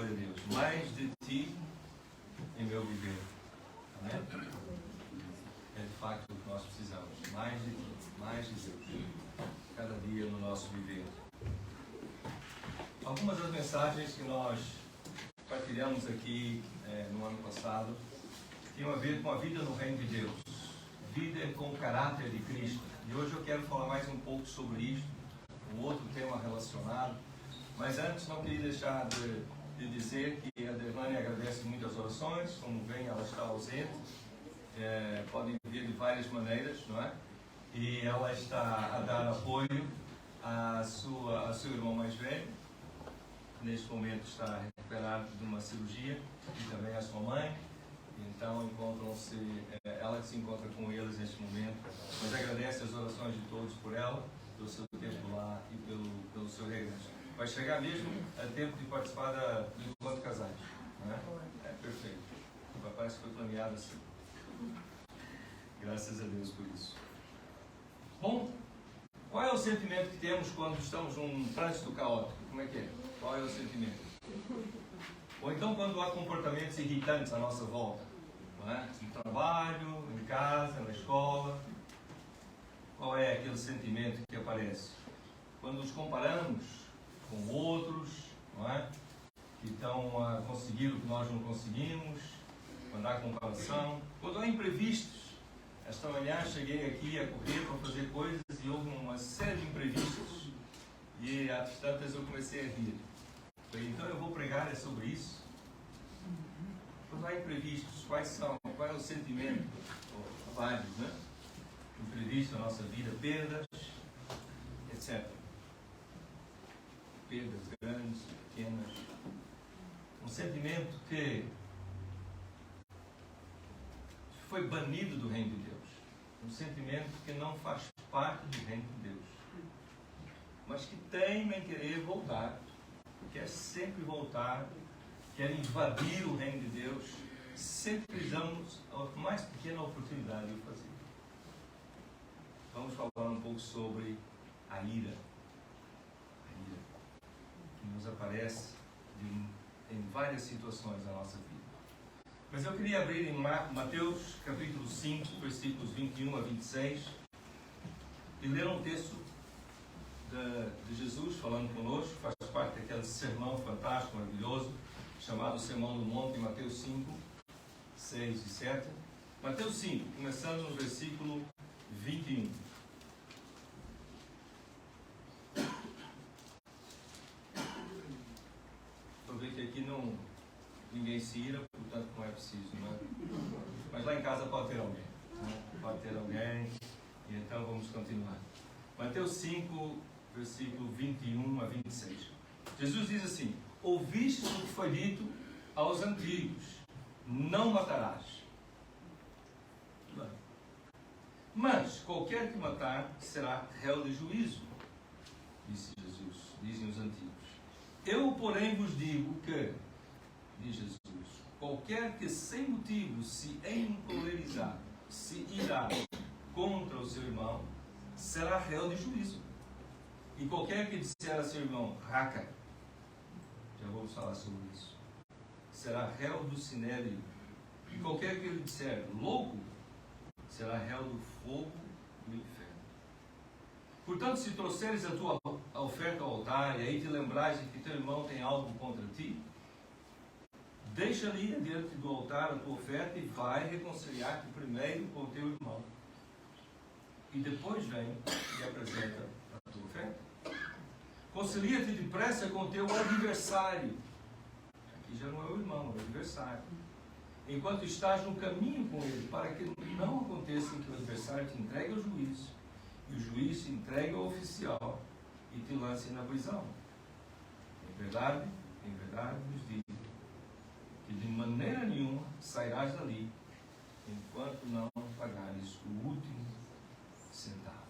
Glória a Deus. Mais de Ti em meu viver. Amém? É de facto o que nós precisamos. Mais de Ti, mais de Deus. Cada dia no nosso viver. Algumas das mensagens que nós partilhamos aqui no ano passado tinham a ver com a vida no reino de Deus. Vida com o caráter de Cristo. E hoje eu quero falar mais um pouco sobre isto, um outro tema relacionado. Mas antes não queria deixar de dizer que a Derlane agradece muitas orações. Como vem, ela está ausente. Podem vir de várias maneiras, não é? E ela está a dar apoio ao seu irmão mais velho. Neste momento está recuperado de uma cirurgia, e também a sua mãe. Então encontram-se, ela se encontra com eles neste momento, mas agradece as orações de todos por ela, pelo seu tempo lá e pelo seu regresso. Vai chegar mesmo a tempo de participar do encontro de casais, não é? É perfeito. Parece que foi planeado assim. Graças a Deus por isso. Bom, qual é o sentimento que temos quando estamos num trânsito caótico? Como é que é? Qual é o sentimento? Ou então quando há comportamentos irritantes à nossa volta, não é? No trabalho, em casa, na escola. Qual é aquele sentimento que aparece? Quando nos comparamos com outros, não é? Que estão a conseguir o que nós não conseguimos, quando há comparação, quando há imprevistos. Esta manhã cheguei aqui a correr para fazer coisas e houve uma série de imprevistos e às tantas eu comecei a rir. Então eu vou pregar sobre isso. Quando há imprevistos, qual é o sentimento? Vários, né? Imprevisto na nossa vida, perdas, etc. Perdas grandes, pequenas. Um sentimento que foi banido do reino de Deus. Um sentimento que não faz parte do reino de Deus. Mas que teima em querer voltar. Quer sempre voltar, quer invadir o reino de Deus, sempre precisamos a mais pequena oportunidade de o fazer. Vamos falar um pouco sobre a ira. A ira que nos aparece em várias situações da nossa vida. Mas eu queria abrir em Mateus capítulo 5, versículos 21 a 26 e ler um texto de Jesus falando conosco, faz parte daquele sermão fantástico, maravilhoso, chamado Sermão do Monte, Mateus 5, 6 e 7. Mateus 5, começando no versículo 21. Estou vendo que aqui ninguém se ira, portanto não é preciso, não é? Mas lá em casa pode ter alguém, não é? Pode ter alguém, e então vamos continuar. Mateus 5, versículo 21 a 26. Jesus diz assim: ouviste o que foi dito aos antigos, não matarás. Mas qualquer que matar será réu de juízo, disse Jesus, dizem os antigos. Eu, porém, vos digo que, diz Jesus, qualquer que sem motivo se encolerizar, se irar contra o seu irmão, será réu de juízo. E qualquer que disser a seu irmão, raca, já vamos falar sobre isso, será réu do sinédrio. E qualquer que lhe disser louco, será réu do fogo do inferno. Portanto, se trouxeres a tua oferta ao altar, e aí te lembrares de que teu irmão tem algo contra ti, deixa ali diante do altar a tua oferta e vai reconciliar-te primeiro com o teu irmão. E depois vem e apresenta a tua oferta. Concilia-te depressa com o teu adversário. Aqui já não é o irmão, é o adversário. Enquanto estás no caminho com ele, para que não aconteça que o adversário te entregue ao juiz, e o juiz te entregue ao oficial e te lance na prisão. Em verdade vos digo, que de maneira nenhuma sairás dali, enquanto não pagares o último centavo.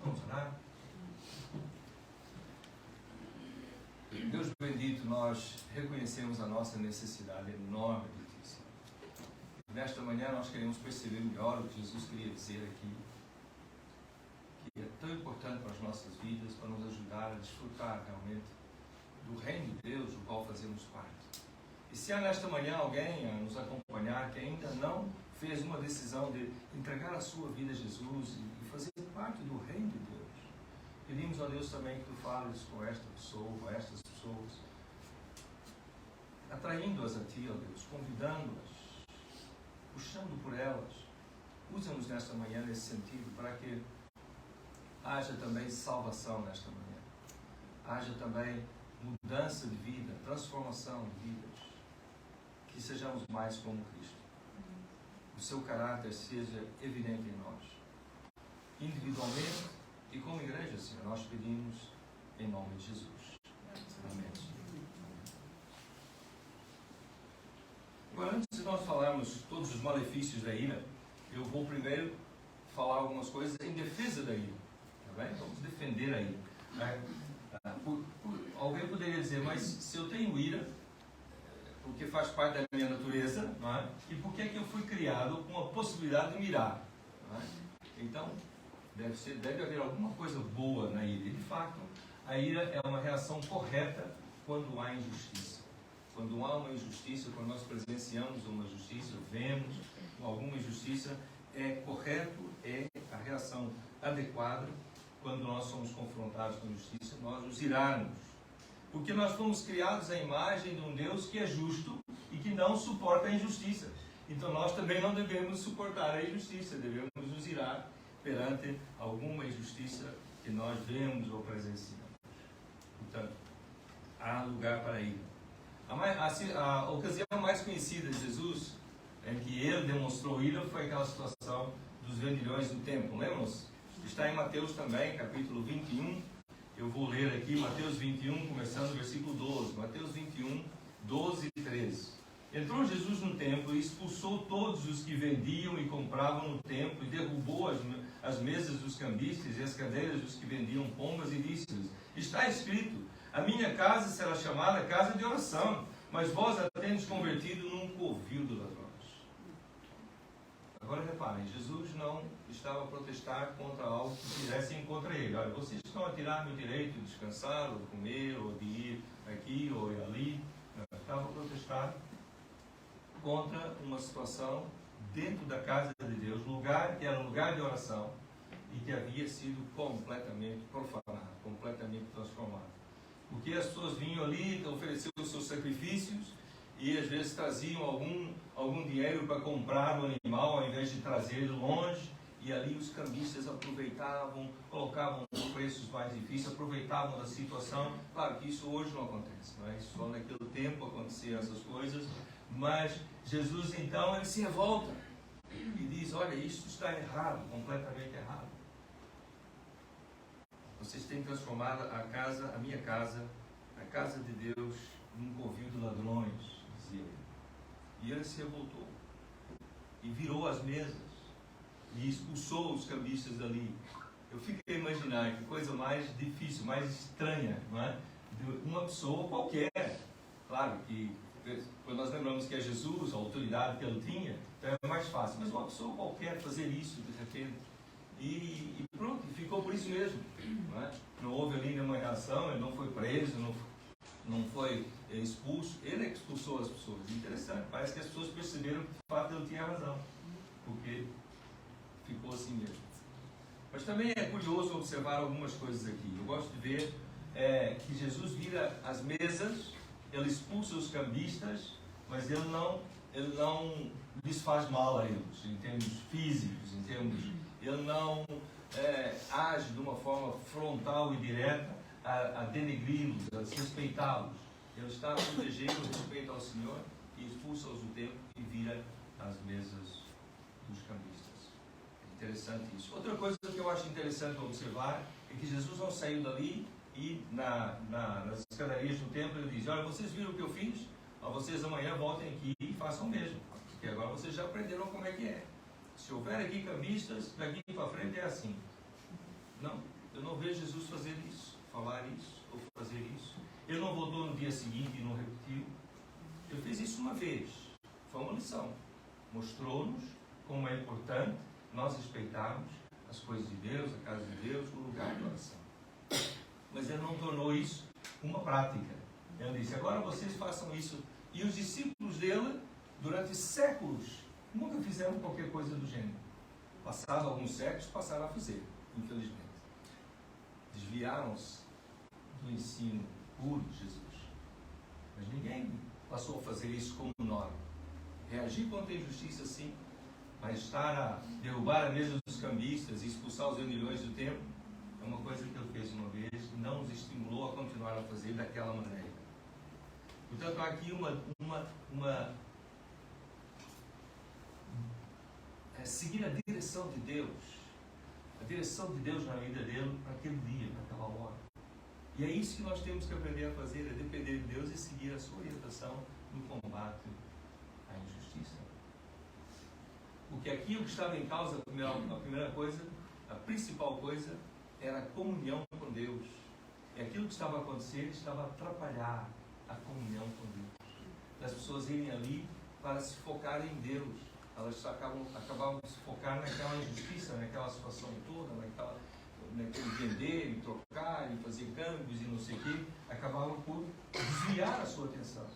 Vamos orar? Deus bendito, nós reconhecemos a nossa necessidade enorme de Ti, Senhor. Nesta manhã nós queremos perceber melhor o que Jesus queria dizer aqui, que é tão importante para as nossas vidas, para nos ajudar a desfrutar realmente do reino de Deus, do qual fazemos parte. E se há nesta manhã alguém a nos acompanhar que ainda não fez uma decisão de entregar a sua vida a Jesus e fazer parte do reino de Deus, pedimos a Deus também que tu fales com esta pessoa, com estas pessoas, atraindo-as a ti, ó Deus, convidando-as, puxando por elas. Usa-nos nesta manhã nesse sentido, para que haja também salvação nesta manhã. Haja também mudança de vida, transformação de vidas. Que sejamos mais como Cristo. O seu caráter seja evidente em nós. Individualmente e como igreja, Senhor, nós pedimos em nome de Jesus. Amém. Agora, antes de nós falarmos todos os malefícios da ira, eu vou primeiro falar algumas coisas em defesa da ira. Tá bem? Vamos defender a ira. Alguém poderia dizer, mas se eu tenho ira, porque faz parte da minha natureza, não é? E por que é que eu fui criado com a possibilidade de mirar? Não é? Então, deve haver alguma coisa boa na ira. E, de fato, a ira é uma reação correta quando há injustiça. Quando há uma injustiça, quando nós presenciamos uma injustiça, vemos alguma injustiça, é correto, é a reação adequada quando nós somos confrontados com injustiça, nós nos irarmos. Porque nós fomos criados à imagem de um Deus que é justo e que não suporta a injustiça. Então nós também não devemos suportar a injustiça, devemos nos irar perante alguma injustiça que nós vemos ou presenciamos. Portanto, há lugar para ir. A ocasião mais conhecida de Jesus, em que ele demonstrou ira, foi aquela situação dos vendilhões do templo. Lembram-se? Está em Mateus também, capítulo 21. Eu vou ler aqui Mateus 21, começando no versículo 12. Mateus 21, 12 e 13. Entrou Jesus no templo e expulsou todos os que vendiam e compravam no templo e derrubou as mesas dos cambistas e as cadeiras dos que vendiam pombas e disse-lhes: está escrito, a minha casa será chamada casa de oração, mas vós a tendes convertido num covil de ladrões. Agora reparem, Jesus não estava a protestar contra algo que fizessem contra ele. Olha, vocês estão a tirar meu direito de descansar, ou de comer, ou de ir aqui, ou ir ali. Não, estava a protestar contra uma situação dentro da casa de Deus, lugar que era um lugar de oração e que havia sido completamente profanado, completamente transformado. Porque as pessoas vinham ali, ofereciam os seus sacrifícios e às vezes traziam algum dinheiro para comprar o animal ao invés de trazer ele longe, e ali os cambistas aproveitavam, colocavam preços mais difíceis, aproveitavam da situação. Claro que isso hoje não acontece, não é? Isso só naquele tempo aconteciam essas coisas, mas Jesus então ele se revolta e diz: olha, isso está errado, completamente errado. Vocês têm transformado a minha casa, a casa de Deus, num covil de ladrões, dizia ele. E ele se revoltou e virou as mesas e expulsou os cambistas dali. Eu fico a imaginar que coisa mais difícil, mais estranha, não é? De uma pessoa qualquer. Claro que quando nós lembramos que é Jesus, a autoridade que ele tinha, então é mais fácil. Mas uma pessoa qualquer fazer isso de repente. E pronto, ficou por isso mesmo. Não é? Não houve ali nenhuma reação, ele não foi preso, não foi expulso. Ele é que expulsou as pessoas. Interessante, parece que as pessoas perceberam que de fato ele tinha razão. Porque ficou assim mesmo. Mas também é curioso observar algumas coisas aqui. Eu gosto de ver que Jesus vira as mesas, ele expulsa os cambistas, mas ele não lhes faz mal a eles, em termos físicos, ele não age de uma forma frontal e direta a denegri-los, a desrespeitá-los. Ele está a proteger o respeito ao Senhor e expulsa-os do templo e vira as mesas dos cambistas. É interessante isso. Outra coisa que eu acho interessante observar é que Jesus não saiu dali e nas escadarias do templo ele diz: olha, vocês viram o que eu fiz? Vocês amanhã voltem aqui e façam o mesmo, porque agora vocês já aprenderam como é que é. Se houver aqui cambistas, daqui para frente é assim. Não, eu não vejo Jesus fazer isso, falar isso ou fazer isso. Ele não voltou no dia seguinte e não repetiu. Ele fez isso uma vez. Foi uma lição. Mostrou-nos como é importante nós respeitarmos as coisas de Deus, a casa de Deus, o lugar de oração. Mas ele não tornou isso uma prática. Ele disse, agora vocês façam isso. E os discípulos dele, durante séculos, nunca fizeram qualquer coisa do gênero. Passados alguns séculos, passaram a fazer, infelizmente. Desviaram-se do ensino puro de Jesus. Mas ninguém passou a fazer isso como norma. Reagir contra a injustiça, sim, mas estar a derrubar a mesa dos cambistas e expulsar os vendilhões do templo é uma coisa que ele fez uma vez e não os estimulou a continuar a fazer daquela maneira. Portanto, há aqui seguir a direção de Deus na vida dele para aquele dia, para aquela hora. E é isso que nós temos que aprender a fazer, é depender de Deus e seguir a sua orientação no combate à injustiça. Porque aqui o que estava em causa, a primeira coisa, a principal coisa, era a comunhão com Deus. E aquilo que estava a acontecer estava a atrapalhar a comunhão com Deus. As pessoas irem ali para se focarem em Deus. Elas acabavam de se focar naquela injustiça, naquela situação toda, naquele vender e trocar e fazer câmbios e não sei o quê, acabavam por desviar a sua atenção.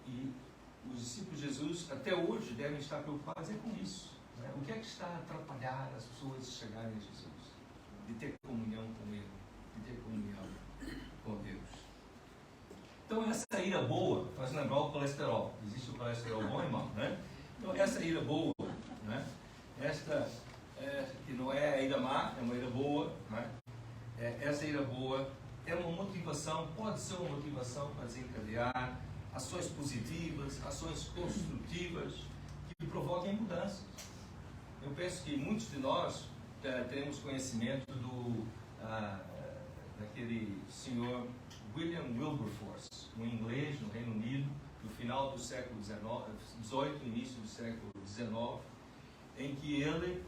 E os discípulos de Jesus, até hoje, devem estar preocupados com isso. Né? O que é que está a atrapalhar as pessoas de chegarem a Jesus? De ter comunhão com Ele, de ter comunhão com Deus. Então, essa ira boa faz lembrar o colesterol. Existe o colesterol bom e mau, né? Então, essa ira boa, né? Esta, que não é a ira má, é uma ira boa, né? Essa ira boa é uma motivação, pode ser uma motivação para desencadear ações positivas, ações construtivas que provoquem mudanças. Eu penso que muitos de nós teremos conhecimento daquele senhor William Wilberforce, um inglês no Reino Unido, no final do século XVIII, início do século XIX, em que ele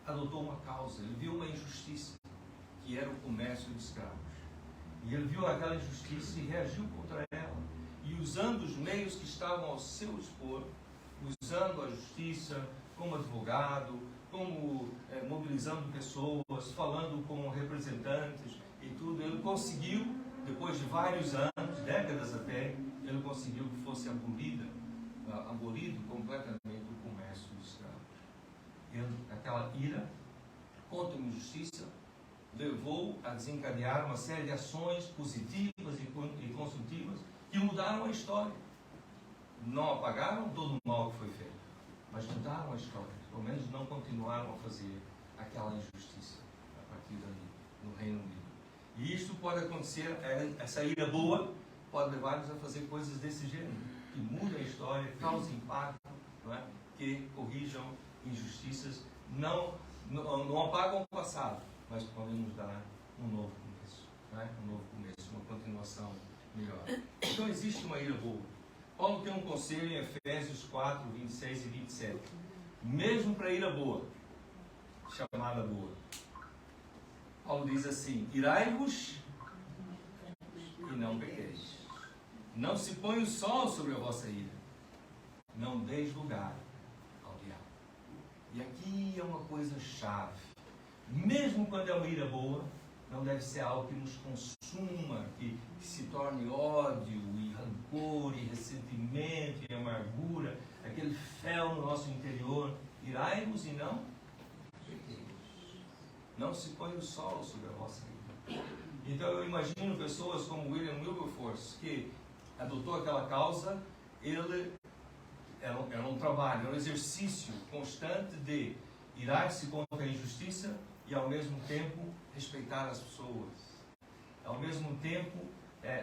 adotou uma causa. Ele viu uma injustiça, que era o comércio de escravos. E ele viu aquela injustiça e reagiu contra ela. E usando os meios que estavam ao seu dispor, usando a justiça como advogado, como mobilizando pessoas, falando com representantes e tudo, ele conseguiu, depois de vários anos, décadas até, ele conseguiu que fosse abolido completamente o comércio de escravos. Aquela ira contra a injustiça levou a desencadear uma série de ações positivas e construtivas que mudaram a história. Não apagaram todo o mal que foi feito, mas mudaram a história. Pelo menos não continuaram a fazer aquela injustiça a partir dali, no Reino Unido. E isto pode acontecer, essa ira boa pode levar-nos a fazer coisas desse gênero, que mudem a história, causem impacto, não é? Que corrijam injustiças, não apagam o passado, mas podem nos dar um novo começo, não é? Um novo começo, uma continuação melhor. Então existe uma ira boa. Paulo tem um conselho em Efésios 4, 26 e 27. Mesmo para a ira boa, chamada boa, Paulo diz assim: irai-vos e não pequeis. Não se põe o sol sobre a vossa ira. Não deis lugar ao diabo. E aqui é uma coisa chave. Mesmo quando é uma ira boa, não deve ser algo que nos consuma, que se torne ódio e rancor e ressentimento e amargura, aquele fel no nosso interior. Irai-vos e não pequeis. Não se põe o sol sobre a vossa ira. Então eu imagino pessoas como William Wilberforce, que adotou aquela causa. Ele era um trabalho, era um exercício constante de irar-se contra a injustiça e ao mesmo tempo respeitar as pessoas, ao mesmo tempo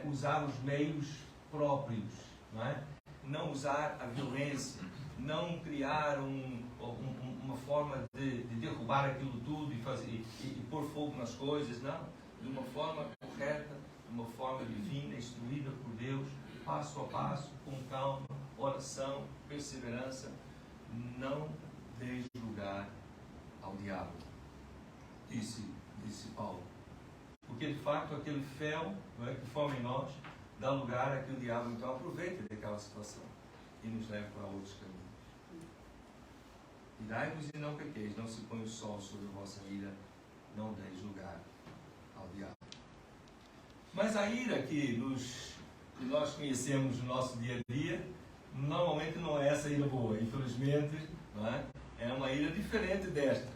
usar os meios próprios, não é? Não usar a violência, não criar uma forma de derrubar aquilo tudo e pôr fogo nas coisas, não, de uma forma correta, de uma forma divina, instruída por Deus, passo a passo, com calma, oração, perseverança. Não deis lugar ao diabo, disse Paulo. Porque de facto aquele fel, não é, que forma em nós dá lugar a que o diabo então aproveita daquela situação e nos leva para outros caminhos. Irai-vos e não pequeis, não se põe o sol sobre a vossa ira, não deis lugar ao diabo. Mas a ira que nos que nós conhecemos no nosso dia a dia, normalmente não é essa ira boa. Infelizmente, não é? É uma ira diferente desta.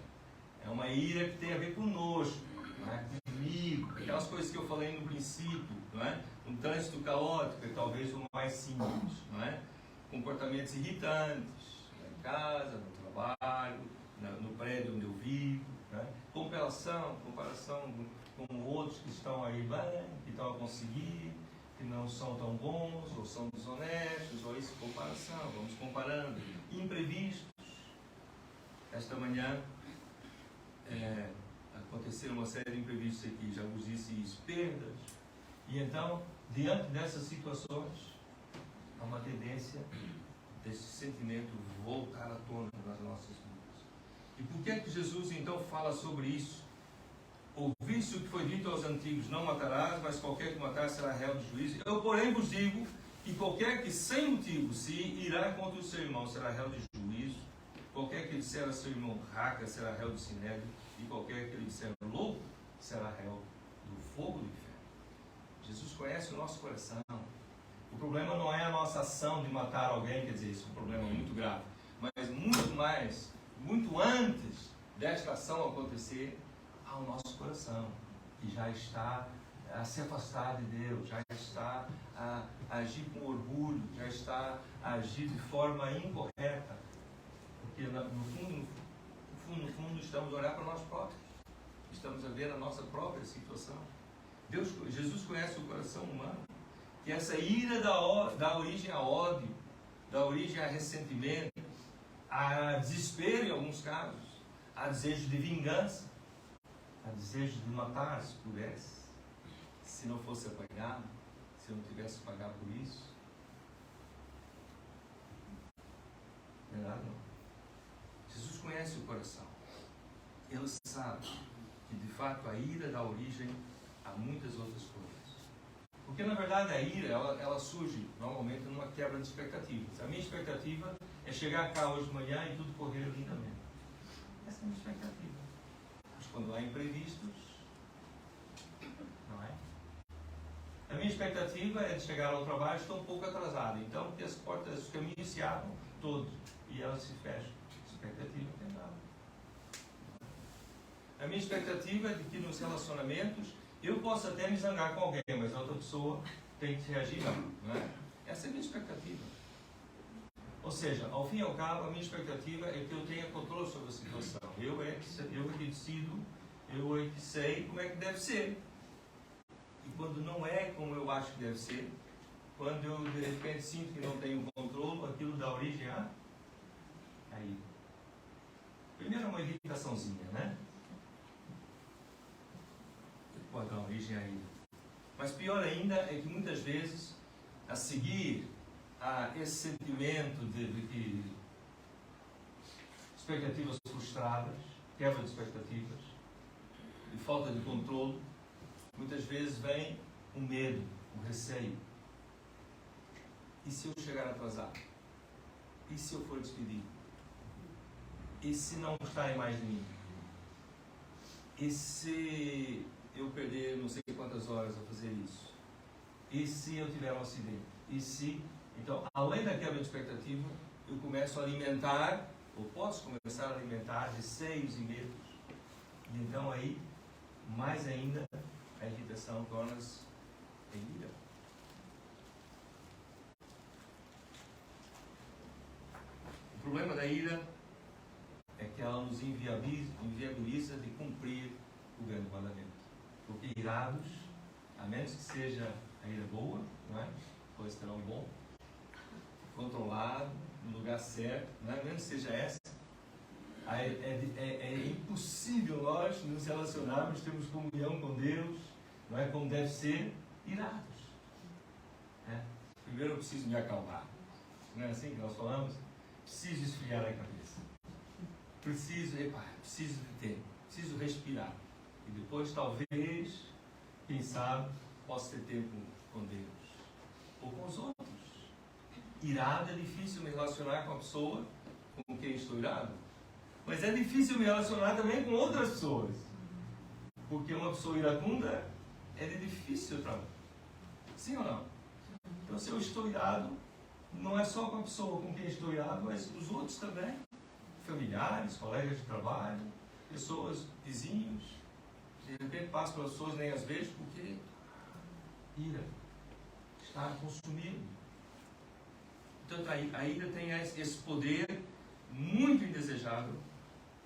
É uma ira que tem a ver conosco, não é? Comigo. Aquelas coisas que eu falei no princípio, não é? Um trânsito caótico é talvez o mais simples, não é? Comportamentos irritantes, em casa, no trabalho, no prédio onde eu vivo, não é? Comparação com outros que estão aí bem, que estão a conseguir, que não são tão bons, ou são desonestos, ou isso, comparação, vamos comparando. Imprevistos. Esta manhã aconteceram uma série de imprevistos aqui, já vos disse isso, perdas. E então, diante dessas situações, há uma tendência desse sentimento voltar à tona nas nossas vidas. E por que é que Jesus então fala sobre isso? Ouviste o que foi dito aos antigos, não matarás, mas qualquer que matar será réu de juízo. Eu, porém, vos digo que qualquer que sem motivo se irá contra o seu irmão será réu de juízo. Qualquer que disser a seu irmão raca será réu de sinédrio. E qualquer que lhe disser louco será réu do fogo do inferno. Jesus conhece o nosso coração. O problema não é a nossa ação de matar alguém, quer dizer, isso é um problema muito grave. Mas muito mais, muito antes desta ação acontecer, ao nosso coração, que já está a se afastar de Deus, já está a agir com orgulho, já está a agir de forma incorreta, porque no fundo estamos a olhar para nós próprios, estamos a ver a nossa própria situação. Jesus conhece o coração humano, que essa ira dá origem a ódio, dá origem a ressentimento, a desespero em alguns casos, a desejo de vingança, a desejo de matar, se pudesse, se não fosse apanhado, se eu não tivesse que pagar por isso. Verdade não? Jesus conhece o coração. Ele sabe que de fato a ira dá origem a muitas outras coisas. Porque na verdade a ira, ela surge normalmente numa quebra de expectativas. A minha expectativa é chegar cá hoje de manhã e tudo correr lindamente. Essa é a minha expectativa. Quando há imprevistos, não é? A minha expectativa é de chegar ao trabalho, estou um pouco atrasado, então que as portas, os caminhos se abram todos e elas se fecham. A expectativa não tem nada. A minha expectativa é de que nos relacionamentos eu possa até me zangar com alguém, mas a outra pessoa tem que reagir não é? Essa é a minha expectativa. Ou seja, ao fim e ao cabo, a minha expectativa é que eu tenha controle sobre a situação. Eu é que decido, eu é que sei como é que deve ser. E quando não é como eu acho que deve ser, quando eu de repente sinto que não tenho controle, aquilo dá origem a ira. Primeiro é uma irritaçãozinha, né? Pode dar origem a ira. Mas pior ainda é que muitas vezes, a seguir a esse sentimento de expectativas frustradas, quebra de expectativas, de falta de controle, muitas vezes vem o medo, o receio. E se eu chegar atrasado? E se eu for despedido? E se não gostarem mais de mim? E se eu perder não sei quantas horas a fazer isso? E se eu tiver um acidente? E se... Então, além da quebra de expectativa, eu começo a alimentar, ou posso começar a alimentar receios e medos. E então aí, mais ainda, a irritação torna-se em ira. O problema da ira é que ela nos inviabiliza de cumprir o grande mandamento. Porque irados, a menos que seja a ira boa, não é? Colesterol bom, controlado, no lugar certo, não é? Mesmo que seja essa, é impossível nós nos relacionarmos, termos comunhão com Deus, não é? Como deve ser, irados. É? Primeiro eu preciso me acalmar, não é assim que nós falamos? Preciso esfriar a cabeça, preciso de tempo, preciso respirar, e depois talvez, quem sabe, possa ter tempo com Deus, ou com os outros. Irado é difícil me relacionar com a pessoa com quem estou irado, mas é difícil me relacionar também com outras pessoas, porque uma pessoa iracunda é difícil trabalhar. Sim ou não? Então, se eu estou irado, não é só com a pessoa com quem estou irado, mas os outros também. Familiares, colegas de trabalho, pessoas, vizinhos. De repente passo pelas pessoas, nem às vezes, porque ira está consumido. Então, a ira tem esse poder muito indesejável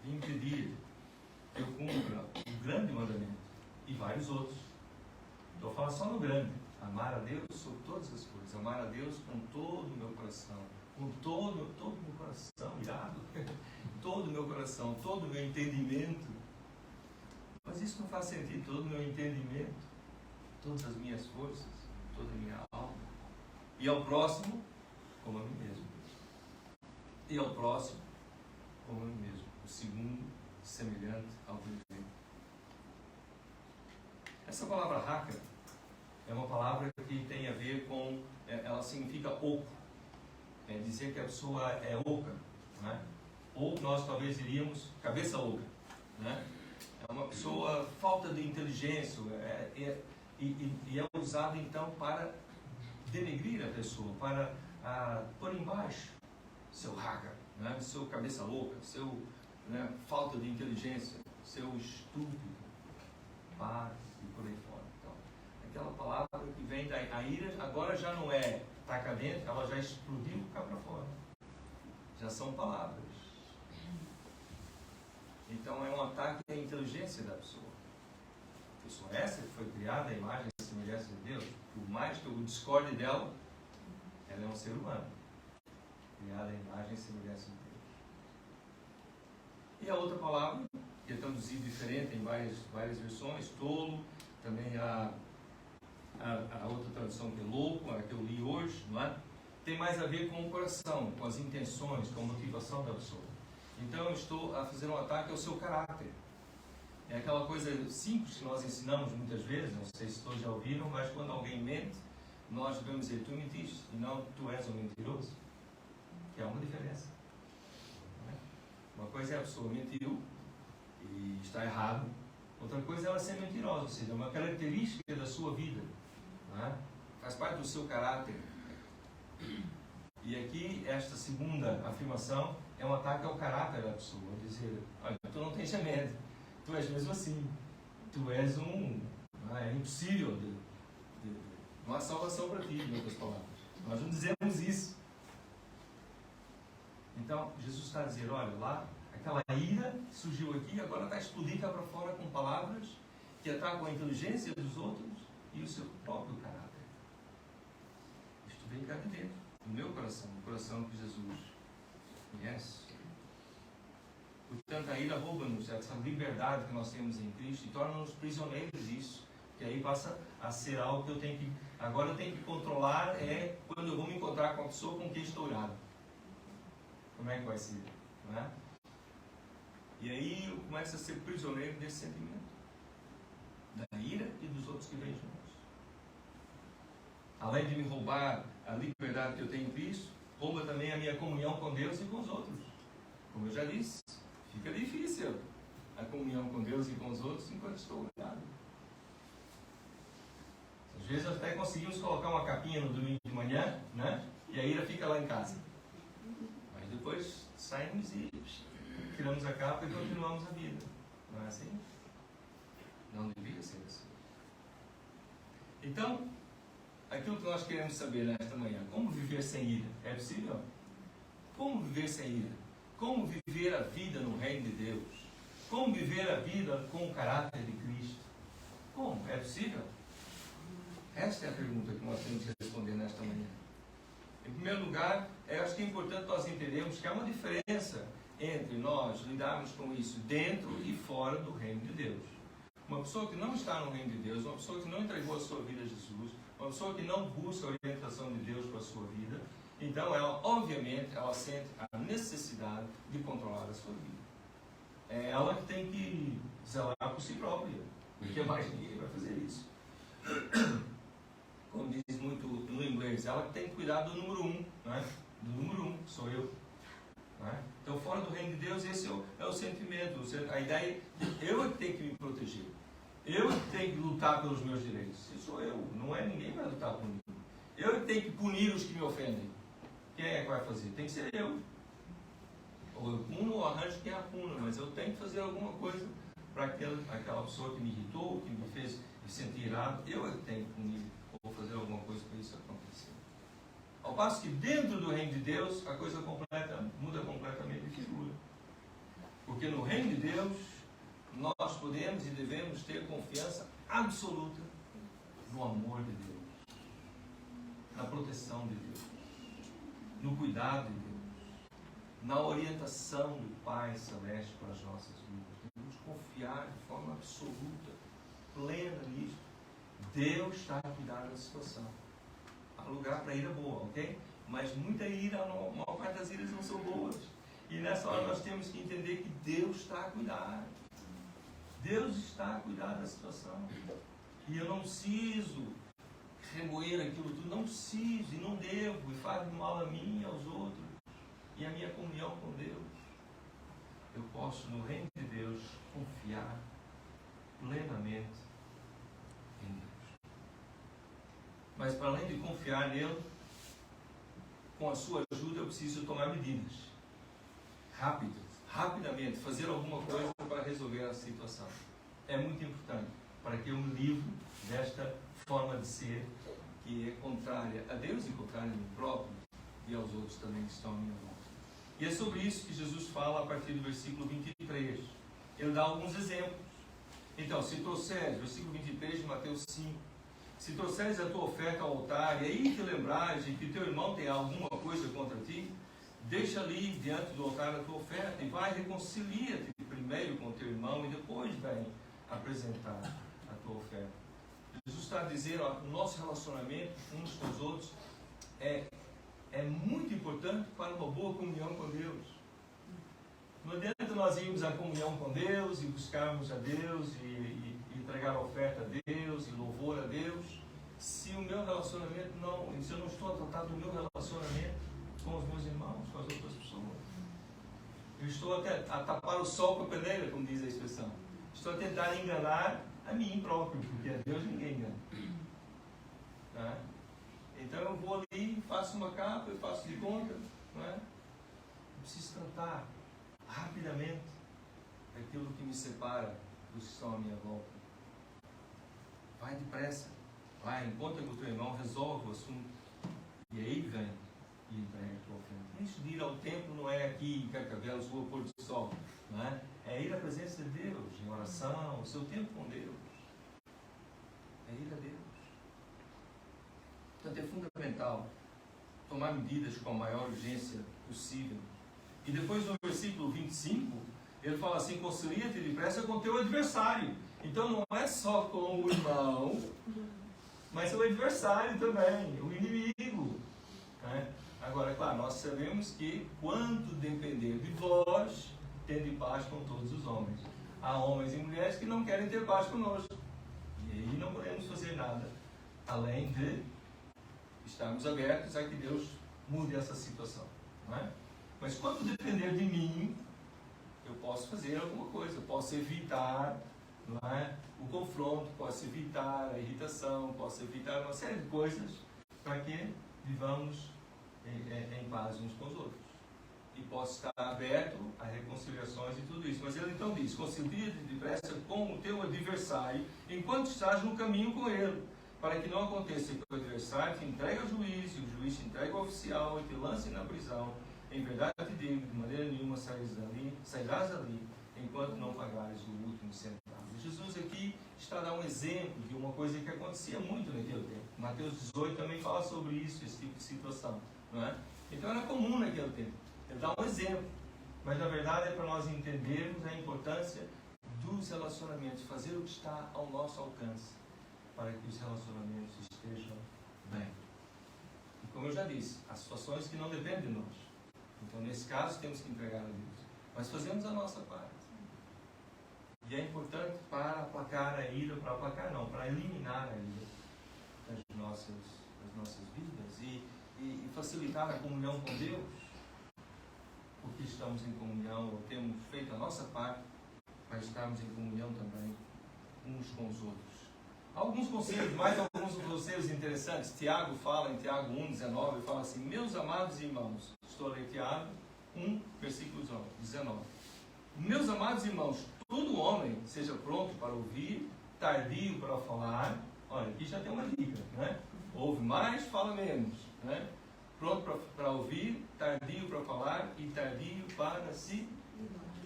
de impedir que eu cumpra o grande mandamento e vários outros. Estou falando só no grande. Amar a Deus sobre todas as coisas. Amar a Deus com todo o meu coração. Com todo o meu coração, irado. Todo o meu coração, todo o meu entendimento. Mas isso não faz sentido. Todo o meu entendimento, todas as minhas forças, toda a minha alma. E ao próximo, como a mim mesmo. E ao próximo, como a mim mesmo. O segundo, semelhante ao primeiro. Essa palavra raca é uma palavra que tem a ver com, ela significa oco. É dizer que a pessoa é oca, né? Ou nós talvez diríamos cabeça oca, né? É uma pessoa falta de inteligência, e é usado então para denegrir a pessoa, para pôr embaixo seu raca, né? Seu cabeça louca, seu, né, falta de inteligência, seu estúpido, para e por aí fora. Então, aquela palavra que vem da ira, agora já não é taca dentro, ela já explodiu cá para fora. Já são palavras. Então é um ataque à inteligência da pessoa. A pessoa essa que foi criada à imagem e semelhança de Deus, por mais que eu discorde dela, ela é um ser humano, criada à imagem e semelhança de Deus. E a outra palavra, que é traduzido diferente em várias versões, tolo, também a outra tradução que é louco, a que eu li hoje, não é? Tem mais a ver com o coração, com as intenções, com a motivação da pessoa. Então eu estou a fazer um ataque ao seu caráter. É aquela coisa simples que nós ensinamos muitas vezes, não sei se todos já ouviram, mas quando alguém mente, nós devemos dizer, tu mentiste, e não tu és um mentiroso. Que há uma diferença. Não é? Uma coisa é a pessoa mentiu e está errado. Outra coisa é ela ser mentirosa, ou seja, é uma característica da sua vida. Não é? Faz parte do seu caráter. E aqui, esta segunda afirmação é um ataque ao caráter da pessoa. Dizer, olha, tu não tens remédio, tu és mesmo assim, tu és é impossível, não há salvação para ti, em outras palavras. Nós não dizemos isso. Então, Jesus está a dizer, olha, lá, aquela ira que surgiu aqui, agora está a explodir cá para fora com palavras que atacam a inteligência dos outros e o seu próprio caráter. Isto vem cá de dentro, no meu coração, no coração que Jesus conhece. Portanto, a ira rouba-nos essa liberdade que nós temos em Cristo e torna-nos prisioneiros disso. Que aí passa a ser algo que eu tenho que... Agora eu tenho que controlar quando eu vou me encontrar com a pessoa com quem estou irado. Como é que vai ser? Não é? E aí eu começo a ser prisioneiro desse sentimento. Da ira e dos outros que vêm juntos. Além de me roubar a liberdade que eu tenho em Cristo, rouba também a minha comunhão com Deus e com os outros. Como eu já disse, fica difícil a comunhão com Deus e com os outros enquanto estou irado. Às vezes até conseguimos colocar uma capinha no domingo de manhã, né? E a ira fica lá em casa. Mas depois saímos e tiramos a capa e continuamos a vida. Não é assim? Não deveria ser assim. Então, aquilo que nós queremos saber nesta manhã, como viver sem ira? É possível? Como viver sem ira? Como viver a vida no reino de Deus? Como viver a vida com o caráter de Cristo? Como? É possível? Esta é a pergunta que nós temos que responder nesta manhã. Em primeiro lugar, eu acho que é importante nós entendermos que há uma diferença entre nós lidarmos com isso dentro e fora do reino de Deus. Uma pessoa que não está no reino de Deus, uma pessoa que não entregou a sua vida a Jesus, uma pessoa que não busca a orientação de Deus para a sua vida, então ela, obviamente, ela sente a necessidade de controlar a sua vida. É ela que tem que zelar por si própria, porque mais ninguém vai fazer isso. Como diz muito no inglês, ela que tem que cuidar do número 1, né? Do número 1, sou eu. Né? Então, fora do reino de Deus, esse é o sentimento, a ideia de eu é que tenho que me proteger. Eu é que tenho que lutar pelos meus direitos. Se sou eu, não é ninguém que vai lutar por mim. Eu é que tem que punir os que me ofendem? Quem é que vai fazer? Tem que ser eu. Ou eu puno ou arranjo quem a puna, mas eu tenho que fazer alguma coisa para aquela pessoa que me irritou, que me fez me sentir irado. Eu é que tenho que punir ou fazer alguma coisa para isso acontecer. Ao passo que dentro do reino de Deus, a coisa muda completamente de figura. Porque no reino de Deus, nós podemos e devemos ter confiança absoluta no amor de Deus, na proteção de Deus, no cuidado de Deus, na orientação do Pai Celeste para as nossas vidas. Devemos confiar de forma absoluta, plena nisso. Deus está a cuidar da situação. Há lugar para ira boa, ok? Mas muita ira, a maior parte das iras não são boas. E nessa hora nós temos que entender que Deus está a cuidar. Deus está a cuidar da situação. E eu não preciso remoer aquilo tudo, não preciso e não devo, e faz mal a mim e aos outros. E a minha comunhão com Deus. Eu posso, no reino de Deus, confiar plenamente em Deus. Mas para além de confiar nele, com a sua ajuda eu preciso tomar medidas. Rapidamente, fazer alguma coisa para resolver a situação. É muito importante para que eu me livre desta forma de ser que é contrária a Deus e contrária a mim próprio e aos outros também que estão à minha volta. E é sobre isso que Jesus fala a partir do versículo 23. Ele dá alguns exemplos. Então, se trouxeres, versículo 23 de Mateus 5, se trouxeres a tua oferta ao altar e aí te lembrares de que teu irmão tem alguma coisa contra ti, deixa ali diante do altar a tua oferta e vai, reconcilia-te primeiro com teu irmão e depois vem apresentar a tua oferta. Jesus está a dizer, ó, o nosso relacionamento uns com os outros é muito importante para uma boa comunhão com Deus. Não adianta nós irmos à comunhão com Deus e buscarmos a Deus e entregar a oferta a Deus e louvor a Deus, se o meu relacionamento se eu não estou a tratar do meu relacionamento com os meus irmãos, com as outras pessoas. Eu estou a tapar o sol com a peneira, como diz a expressão. Estou a tentar enganar a mim próprio, porque a Deus ninguém engana. Não é? Então eu vou ali, faço uma capa, eu faço de conta. Não é? Eu preciso tratar rapidamente aquilo que me separa dos que estão à minha volta. Vai depressa. Vai, encontra com o teu irmão, resolve o assunto. E aí vem e entrega a tua oferta. Isso de ir ao templo não é aqui em Carcavelos, rua Pôr do Sol. Não é? É ir à presença de Deus, em oração, o seu tempo com Deus. É ir a Deus. Portanto, é fundamental tomar medidas com a maior urgência possível. E depois no versículo 25, ele fala assim, concilia-te depressa com o teu adversário. Então não é só com o irmão, mas o adversário também, o inimigo. Né? Agora, claro, nós sabemos que quanto depender de vós, tende paz com todos os homens. Há homens e mulheres que não querem ter paz conosco. E aí não podemos fazer nada, além de estarmos abertos a que Deus mude essa situação. Não é? Mas quanto depender de mim, eu posso fazer alguma coisa. Eu posso evitar, não é, o confronto, posso evitar a irritação, posso evitar uma série de coisas para que vivamos em paz uns com os outros. E posso estar aberto a reconciliações e tudo isso. Mas ele então diz, concilia-te depressa com o teu adversário enquanto estás no caminho com ele, para que não aconteça que o adversário te entregue ao juiz, e o juiz te entregue ao oficial e te lance na prisão. Em verdade te digo, de maneira nenhuma sairás dali, enquanto não pagares o último centavo. Jesus aqui está a dar um exemplo de uma coisa que acontecia muito naquele tempo. Mateus 18 também fala sobre isso, esse tipo de situação. Não é? Então era comum naquele tempo. Ele dá um exemplo. Mas na verdade é para nós entendermos a importância dos relacionamentos, fazer o que está ao nosso alcance, para que os relacionamentos estejam bem. E como eu já disse, há situações que não dependem de nós. Então, nesse caso, temos que entregar a Deus. Mas fazemos a nossa parte. E é importante para aplacar a ira, para eliminar a ira das nossas vidas e facilitar a comunhão com Deus, porque estamos em comunhão, ou temos feito a nossa parte para estarmos em comunhão também uns com os outros. Alguns conselhos, mais alguns conselhos interessantes. Tiago fala em Tiago 1,19, fala assim: meus amados irmãos, estou a ler Tiago 1, versículo 19. Meus amados irmãos, todo homem seja pronto para ouvir, tardio para falar. Olha, aqui já tem uma dica, né? Ouve mais, fala menos, né? Pronto para ouvir, tardio para falar e tardio para se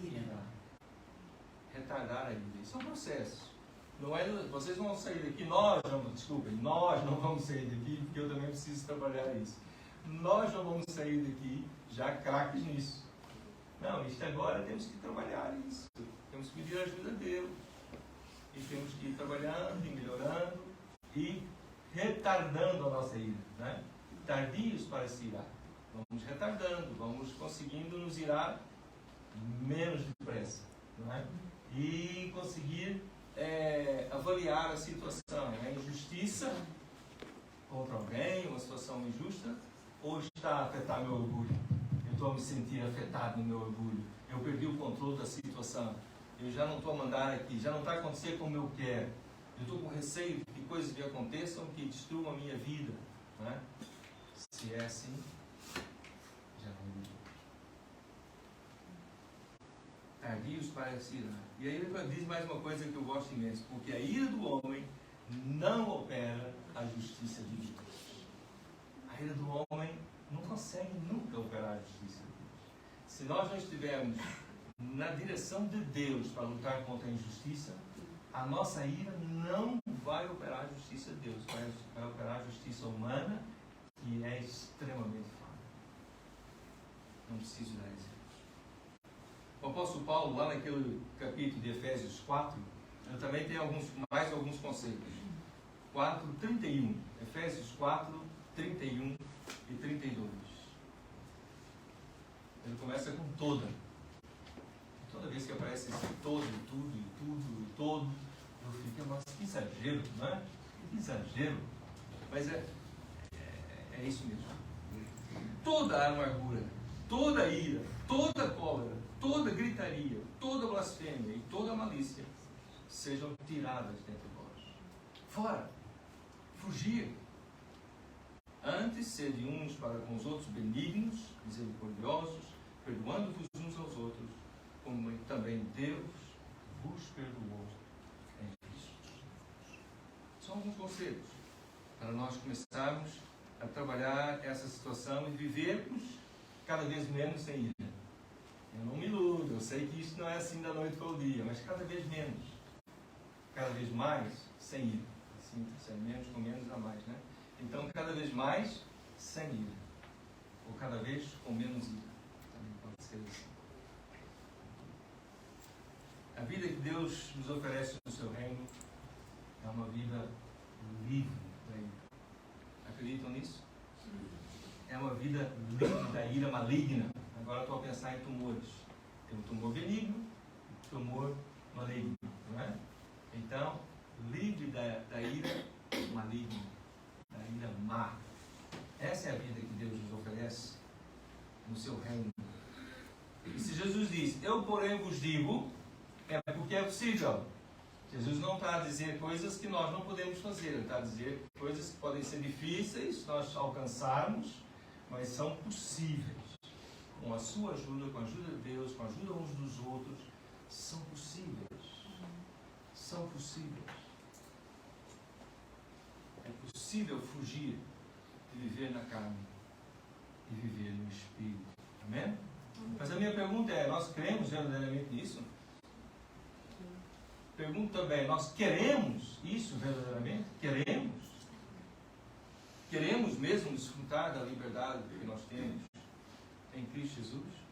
irar. Retardar a ira. Isso é um processo. Não é, vocês vão sair daqui, nós não vamos sair daqui, porque eu também preciso trabalhar isso. Nós não vamos sair daqui já craques nisso. Não, isto agora temos que trabalhar isso. Temos que pedir a ajuda a Deus. E temos que ir trabalhando e melhorando e retardando a nossa ira, né? Tardios para se irar. Vamos retardando, vamos conseguindo nos irar menos depressa, né? E conseguir avaliar a situação. É injustiça contra alguém, uma situação injusta, ou está a afetar meu orgulho? Eu estou a me sentir afetado no meu orgulho. Eu perdi o controle da situação. Eu já não estou a mandar aqui, já não está a acontecer como eu quero. Eu estou com receio de que coisas me aconteçam que destruam a minha vida, né? Se é assim, já não me tardios para se irar. E aí ele diz mais uma coisa que eu gosto imenso: porque a ira do homem não opera a justiça de Deus. A ira do homem não consegue nunca operar a justiça de Deus. Se nós não estivermos na direção de Deus para lutar contra a injustiça, a nossa ira não vai operar a justiça de Deus, vai operar a justiça humana, que é extremamente falha. Não preciso dar exemplo. O apóstolo Paulo, lá naquele capítulo de Efésios 4, eu também tenho mais alguns conceitos. 4:31. Efésios 4, 31 e 32. Ele começa com toda. Toda vez que aparece esse todo, e tudo, e tudo, e todo, eu fico, nossa, que exagero, não é? Que exagero. Mas é isso mesmo. Toda a amargura, toda a ira, toda a cólera, toda a gritaria, toda a blasfêmia e toda a malícia sejam tiradas dentro de vós. Fora. Fugir. Antes, sede uns para com os outros benignos, misericordiosos, perdoando-vos uns aos outros, como também Deus vos perdoou em Cristo. São alguns conselhos para nós começarmos a trabalhar essa situação e vivermos cada vez menos sem ira. Eu não me iludo, eu sei que isso não é assim da noite para o dia, mas cada vez menos. Cada vez mais sem ira. Assim, sem menos com menos a mais, né? Então, cada vez mais sem ira. Ou cada vez com menos ira. Também pode ser assim. A vida que Deus nos oferece no seu reino é uma vida livre da ira. Acreditam nisso? É uma vida livre da ira maligna. Agora estou a pensar em tumores. Tem um tumor benigno e um tumor maligno, não é? Então, livre da ira maligna, da ira má. Essa é a vida que Deus nos oferece no seu reino. E se Jesus diz, eu porém vos digo, é porque é possível. Jesus não está a dizer coisas que nós não podemos fazer. Ele está a dizer coisas que podem ser difíceis nós alcançarmos, mas são possíveis. Com a sua ajuda, com a ajuda de Deus, com a ajuda uns dos outros, são possíveis. São possíveis. É possível fugir de viver na carne e viver no Espírito. Amém? Mas a minha pergunta é, nós cremos verdadeiramente nisso? Pergunto também, nós queremos isso verdadeiramente? Queremos? Queremos mesmo desfrutar da liberdade que nós temos em Cristo Jesus?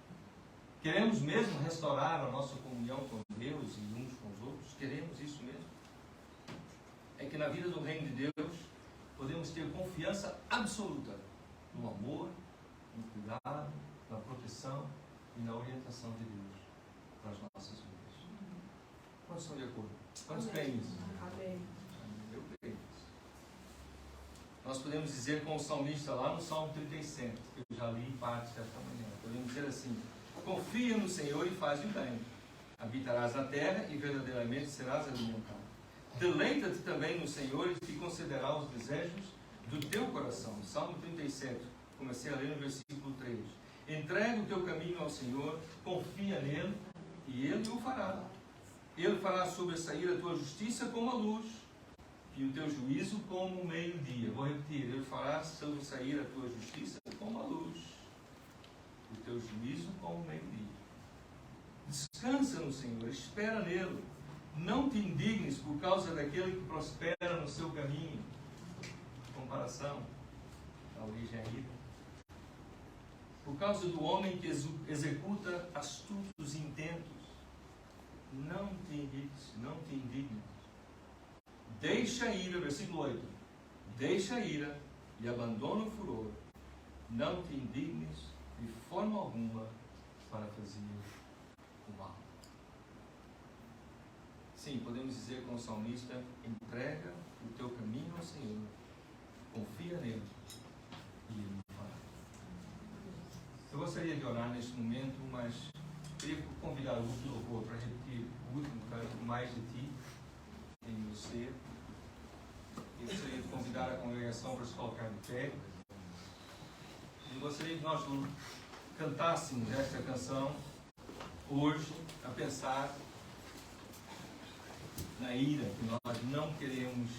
Queremos mesmo restaurar a nossa comunhão com Deus e uns com os outros? Queremos isso mesmo? É que na vida do reino de Deus podemos ter confiança absoluta no amor, no cuidado, na proteção e na orientação de Deus para as nossas vidas. Quantos estão de acordo? Quantos creem nisso? Amém. Eu creio nisso. Nós podemos dizer com o salmista lá no Salmo 37, que eu já li parte desta manhã. Podemos dizer assim, confia no Senhor e faz o bem. Habitarás na terra e verdadeiramente serás alimentado. Deleita-te também no Senhor e te concederá os desejos do teu coração. Salmo 37, comecei a ler no versículo 3. Entrega o teu caminho ao Senhor, confia nele e ele o fará. Ele fará sobressair a tua justiça como a luz e o teu juízo como o meio-dia. Vou repetir, ele fará sobressair a tua justiça como a luz, o teu juízo como o meio-dia. Descansa no Senhor, espera nele. Não te indignes por causa daquele que prospera no seu caminho. Comparação, a origem é ira. Por causa do homem que executa astutos intentos. Não te indignes, não te indignes. Deixa a ira, versículo 8. Deixa a ira e abandona o furor. Não te indignes de forma alguma para fazer o mal. Sim, podemos dizer com o salmista: entrega o teu caminho ao Senhor, confia nele e ele o fará. Eu gostaria de orar neste momento, mas queria convidar o grupo do louvor para repetir o último canto, Mais de Ti, em você. Eu gostaria de convidar a congregação para se colocar de pé. E gostaria que nós cantássemos esta canção hoje, a pensar na ira que nós não queremos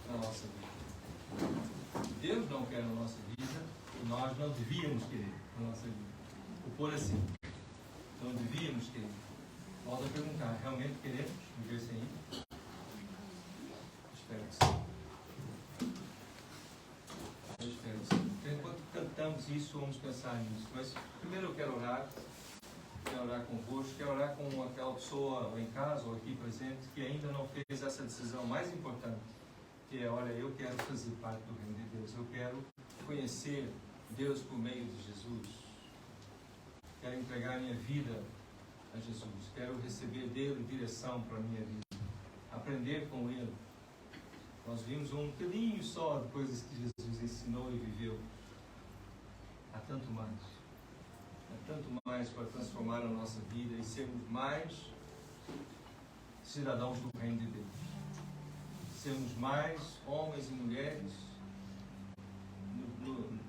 na nossa vida. Deus não quer na nossa vida e nós não devíamos querer na nossa vida. Vou pôr assim: não devíamos querer. Volto a perguntar: realmente queremos viver sem ira? Espero que sim. Eu espero que sim. Enquanto cantamos isso, vamos pensar nisso. Mas primeiro eu quero orar convosco, quero orar com aquela pessoa em casa ou aqui presente que ainda não fez essa decisão mais importante, que é: olha, eu quero fazer parte do reino de Deus, eu quero conhecer Deus por meio de Jesus, quero entregar minha vida a Jesus, quero receber dele direção para a minha vida, aprender com ele. Nós vimos um bocadinho só de coisas que Jesus ensinou e viveu. Há tanto mais para transformar a nossa vida e sermos mais cidadãos do reino de Deus. Sermos mais homens e mulheres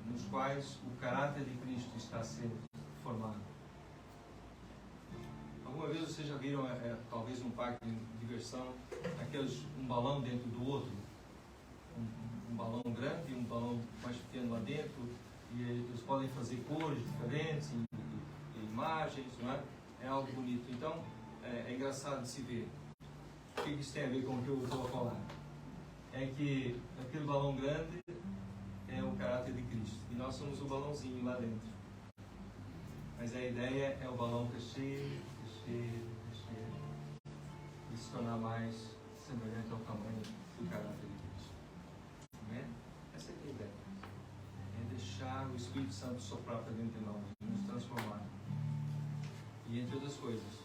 nos quais o caráter de Cristo está sendo formado. Alguma vez vocês já viram, talvez num parque de diversão, um balão dentro do outro? Um balão grande e um balão mais pequeno lá dentro, e eles podem fazer cores diferentes e imagens, não é? É algo bonito. Então, é engraçado de se ver. O que isso tem a ver com o que eu estou a falar? É que aquele balão grande é o caráter de Cristo e nós somos o balãozinho lá dentro. Mas a ideia é o balão crescer e se tornar mais semelhante ao tamanho do caráter de Cristo. Amém? Essa é a ideia. É deixar o Espírito Santo soprar para dentro de nós, nos transformar. E, entre outras coisas,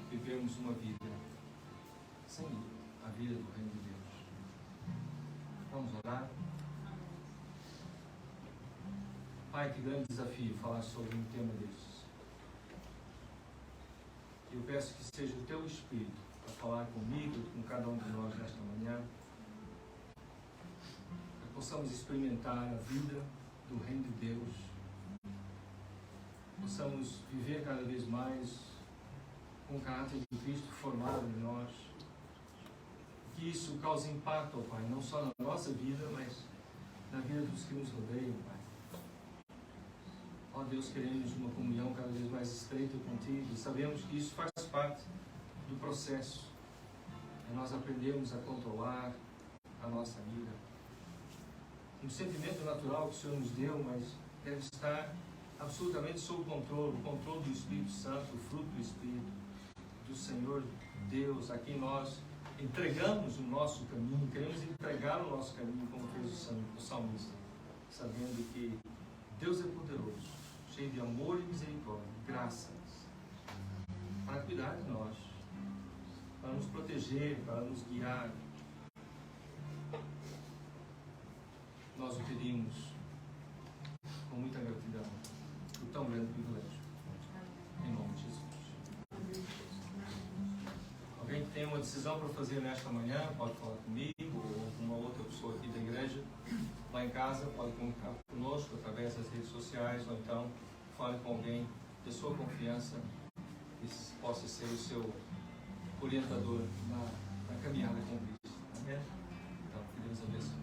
vivermos uma vida sem a vida do reino de Deus. Vamos orar? Pai, que grande desafio falar sobre um tema desses. Eu peço que seja o Teu Espírito a falar comigo e com cada um de nós nesta manhã, que possamos experimentar a vida do reino de Deus, possamos viver cada vez mais com o caráter de Cristo formado em nós, que isso cause impacto, ó Pai, não só na nossa vida, mas na vida dos que nos rodeiam, Pai. Ó Deus, queremos uma comunhão cada vez mais estreita contigo e sabemos que isso faz parte do processo. É nós aprendermos a controlar a nossa vida. Um sentimento natural que o Senhor nos deu, mas deve estar absolutamente sob o controle do Espírito Santo, o fruto do Espírito, do Senhor Deus, a quem nós entregamos o nosso caminho, queremos entregar o nosso caminho como fez o salmista, sabendo que Deus é poderoso, cheio de amor e misericórdia, graças, para cuidar de nós, para nos proteger, para nos guiar. Nós o pedimos com muita gratidão, por tão grande privilégio. Em nome de Jesus. Alguém que tem uma decisão para fazer nesta manhã, pode falar comigo ou com uma outra pessoa aqui da igreja. Lá em casa, pode comunicar conosco através das redes sociais, ou então fale com alguém da sua confiança que possa ser o seu orientador na caminhada com Cristo. Amém? Então, que Deus abençoe.